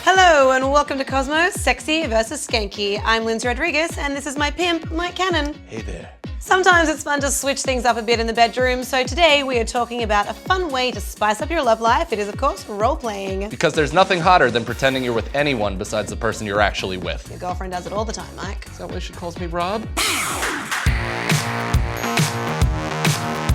Hello and welcome to Cosmos, Sexy versus Skanky. I'm Lindsay Rodriguez and this is my pimp, Mike Cannon. Hey there. Sometimes it's fun to switch things up a bit in the bedroom, so today we are talking about a fun way to spice up your love life. It is, of course, role-playing. Because there's nothing hotter than pretending you're with anyone besides the person you're actually with. Your girlfriend does it all the time, Mike. Is that why she calls me Rob?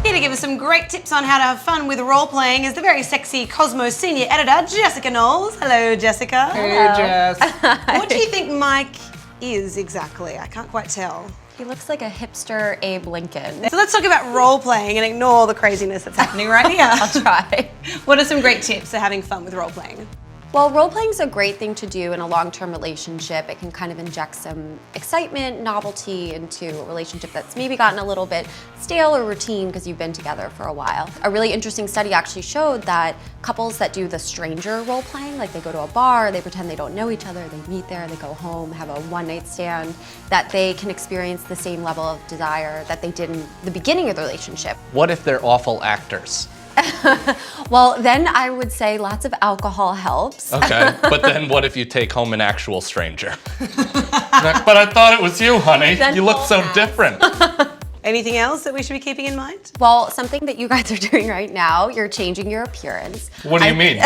Here to give us some great tips on how to have fun with role-playing is the very sexy Cosmos senior editor, Jessica Knowles. Hello, Jessica. Hey, Jess. What do you think Mike is exactly? I can't quite tell. He looks like a hipster Abe Lincoln. So let's talk about role-playing and ignore the craziness that's happening right here. I'll try. What are some great tips for having fun with role-playing? Well, role-playing is a great thing to do in a long-term relationship. It can kind of inject some excitement, novelty into a relationship that's maybe gotten a little bit stale or routine because you've been together for a while. A really interesting study actually showed that couples that do the stranger role-playing, like they go to a bar, they pretend they don't know each other, they meet there, they go home, have a one-night stand, that they can experience the same level of desire that they did in the beginning of the relationship. What if they're awful actors? Well, then I would say lots of alcohol helps. Okay, but then what if you take home an actual stranger? But I thought it was you, honey. Then You look so full ass. different. Anything else that we should be keeping in mind? Well, something that you guys are doing right now, you're changing your appearance. What do you mean?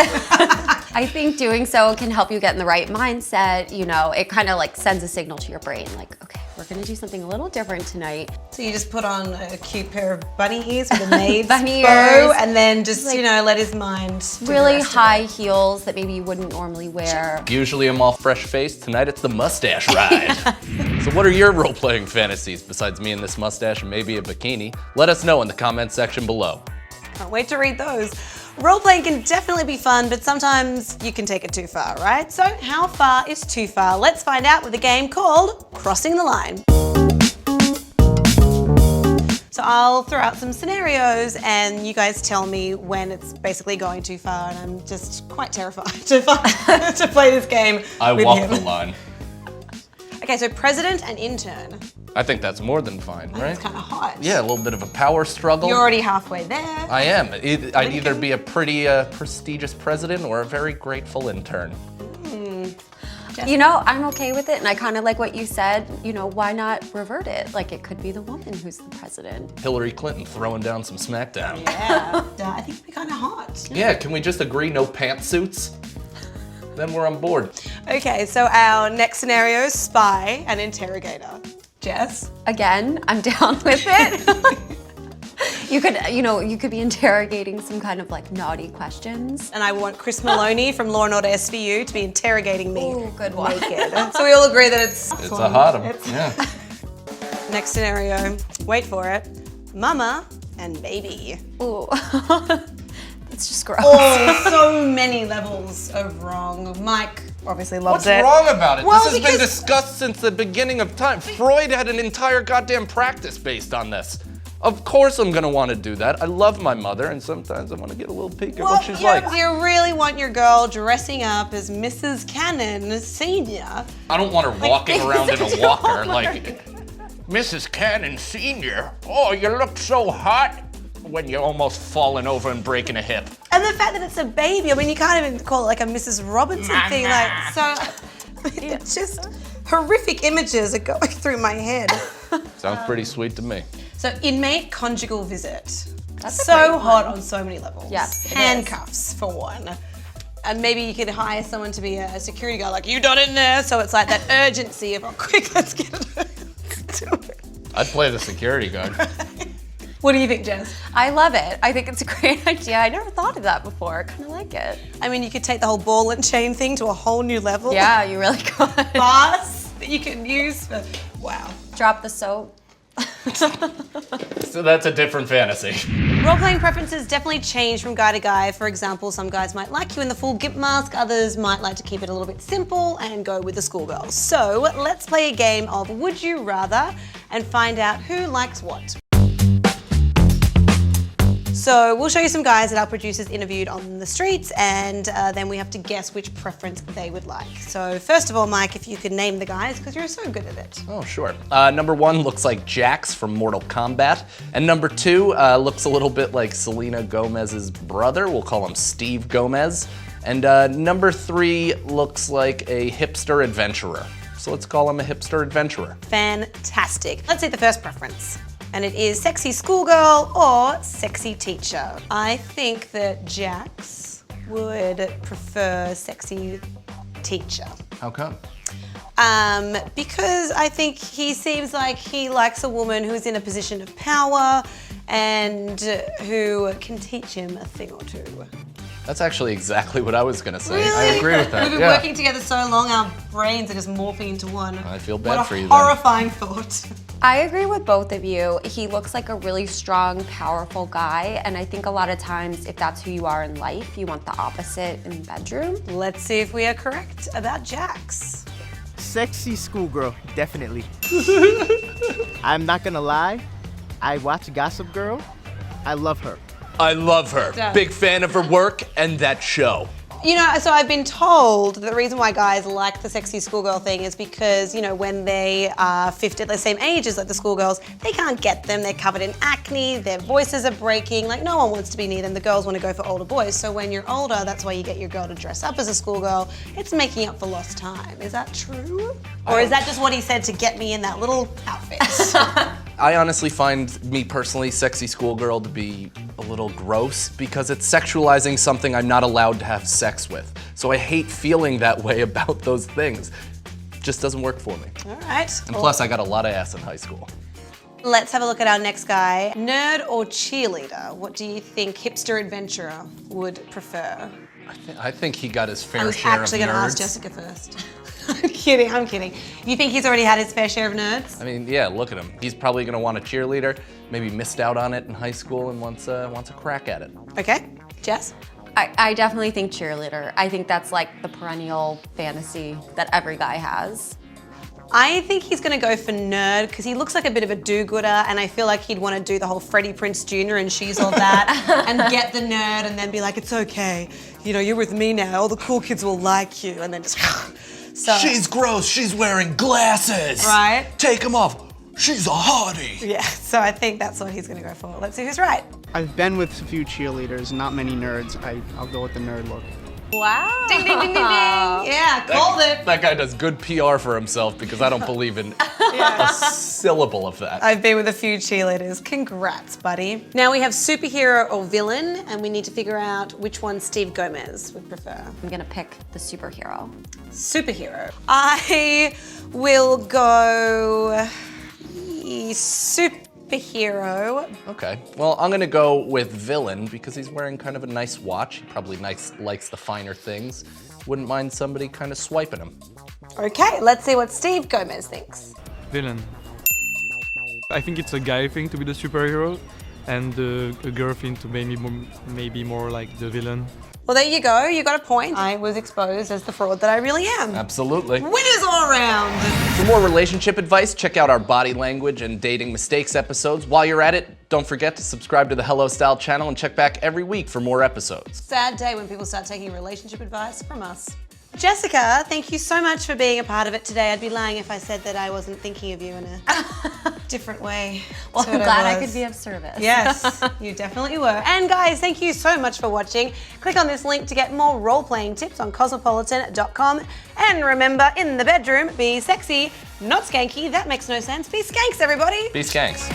I think doing so can help you get in the right mindset. You know, it kind of like sends a signal to your brain, like, okay, we're gonna do something a little different tonight. So you just put on a cute pair of bunny ears with a maid's Bunny bow ears. and then just, Like, you know, let his mind do the Really rest of high it. heels that maybe you wouldn't normally wear. Usually I'm all fresh-faced. Tonight it's the mustache ride. So what are your role-playing fantasies besides me and this mustache and maybe a bikini? Let us know in the comment section below. Can't wait to read those. Role-playing can definitely be fun, but sometimes you can take it too far, right? So how far is too far? Let's find out with a game called Crossing the Line. So I'll throw out some scenarios and you guys tell me when it's basically going too far, and I'm just quite terrified to play this game I with walk him. the line. Okay, so president and intern. I think that's more than fine, right? That's kind of hot. Yeah, a little bit of a power struggle. You're already halfway there. I am. I'd either be a pretty prestigious president or a very grateful intern. You know, I'm okay with it, and I kind of like what you said. You know, why not revert it? Like, it could be the woman who's the president. Hillary Clinton throwing down some smackdown. Yeah, I think it'd be kind of hot. Yeah, can we just agree no pantsuits? Then we're on board. Okay, so our next scenario is spy and interrogator. Jess? Again, I'm down with it. You could be interrogating some kind of like naughty questions. And I want Chris Maloney from Law & Order SVU to be interrogating me Ooh, good one. naked. So we all agree that it's It's a hot 'em. Yeah. Next scenario, wait for it, mama and baby. Ooh, that's just gross. Oh, so many levels of wrong. Mike obviously loves What's it. wrong about it? Well, This has because- been discussed since the beginning of time. Freud had an entire goddamn practice based on this. Of course I'm gonna wanna do that. I love my mother, and sometimes I wanna get a little peek at what she's like. You really want your girl dressing up as Mrs. Cannon Senior. I don't want her walking around in a walker don't like, Mrs. Cannon Sr., oh, you look so hot when you're almost falling over and breaking a hip. And the fact that it's a baby, I mean, you can't even call it like a Mrs. Robinson thing. Like, so it's just horrific images are going through my head. Sounds pretty sweet to me. So inmate conjugal visit. That's a so great hot one. on so many levels. Yes, it is. Handcuffs for one. And maybe you could hire someone to be a security guard, like, you done it in there? So it's like that urgency of, oh, quick, let's get it. Let's do it. I'd play the security guard. What do you think, Jess? I love it. I think it's a great idea. I never thought of that before. I kind of like it. I mean, you could take the whole ball and chain thing to a whole new level. Yeah, you really could. Bars that you can use for, wow. Drop the soap. So that's a different fantasy. Role-playing preferences definitely change from guy to guy. For example, some guys might like you in the full gimp mask, others might like to keep it a little bit simple and go with the schoolgirls. So let's play a game of Would You Rather and find out who likes what. So we'll show you some guys that our producers interviewed on the streets, and then we have to guess which preference they would like. So first of all, Mike, if you could name the guys, because you're so good at it. Oh, sure. Number 1 looks like Jax from Mortal Kombat. And number 2 looks a little bit like Selena Gomez's brother. We'll call him Steve Gomez. And number 3 looks like a hipster adventurer. So let's call him a hipster adventurer. Fantastic. Let's see the first preference. And it is sexy schoolgirl or sexy teacher. I think that Jax would prefer sexy teacher. How come? Because I think he seems like he likes a woman who's in a position of power and who can teach him a thing or two. That's actually exactly what I was gonna say. Really? I agree with that. We've been working together so long, our brains are just morphing into one. I feel bad for you then. What a horrifying thought. I agree with both of you. He looks like a really strong, powerful guy, and I think a lot of times, if that's who you are in life, you want the opposite in the bedroom. Let's see if we are correct about Jax. Sexy schoolgirl, definitely. I'm not gonna lie, I watch Gossip Girl. I love her. I love her. Yeah. Big fan of her work and that show. You know, so I've been told that the reason why guys like the sexy schoolgirl thing is because, you know, when they are 50, the same age as like the schoolgirls, they can't get them. They're covered in acne, their voices are breaking, like no one wants to be near them. The girls want to go for older boys. So when you're older, that's why you get your girl to dress up as a schoolgirl. It's making up for lost time. Is that true? Or is that just what he said to get me in that little outfit? I honestly find me personally sexy schoolgirl to be a little gross because it's sexualizing something I'm not allowed to have sex with. So I hate feeling that way about those things. Just doesn't work for me. All right. And plus I got a lot of ass in high school. Let's have a look at our next guy. Nerd or cheerleader? What do you think hipster adventurer would prefer? I think he got his I fair was share of actually going to ask nerds. Jessica first. I'm kidding. You think he's already had his fair share of nerds? I mean, yeah, look at him. He's probably gonna want a cheerleader, maybe missed out on it in high school and wants a crack at it. Okay, Jess? I definitely think cheerleader. I think that's like the perennial fantasy that every guy has. I think he's gonna go for nerd because he looks like a bit of a do-gooder and I feel like he'd want to do the whole Freddie Prinze Jr. and she's all that and get the nerd and then be like, it's okay. You know, you're with me now. All the cool kids will like you and then just so. She's gross, she's wearing glasses. Right. Take them off. She's a hottie. Yeah, so I think that's what he's gonna go for. Let's see who's right. I've been with a few cheerleaders, not many nerds. I'll go with the nerd look. Wow. Ding, ding, ding, ding, ding. Yeah, called it. That guy does good PR for himself because I don't believe in a syllable of that. I've been with a few cheerleaders. Congrats, buddy. Now we have superhero or villain, and we need to figure out which one Steve Gomez would prefer. I'm gonna pick the superhero. Superhero. I will go superhero. Okay, well, I'm gonna go with villain because he's wearing kind of a nice watch. He probably likes the finer things. Wouldn't mind somebody kind of swiping him. Okay, let's see what Steve Gomez thinks. Villain. I think it's a guy thing to be the superhero, and a girl thing to maybe more like the villain. Well, there you go. You got a point. I was exposed as the fraud that I really am. Absolutely. Winners all around. For more relationship advice, check out our body language and dating mistakes episodes. While you're at it, don't forget to subscribe to the Hello Style channel and check back every week for more episodes. Sad day when people start taking relationship advice from us. Jessica, thank you so much for being a part of it today. I'd be lying if I said that I wasn't thinking of you in a different way. Well, to I'm what glad I was. could be of service. Yes, you definitely were. And guys, thank you so much for watching. Click on this link to get more role-playing tips on cosmopolitan.com. And remember, in the bedroom, be sexy, not skanky. That makes no sense. Be skanks, everybody. Be skanks.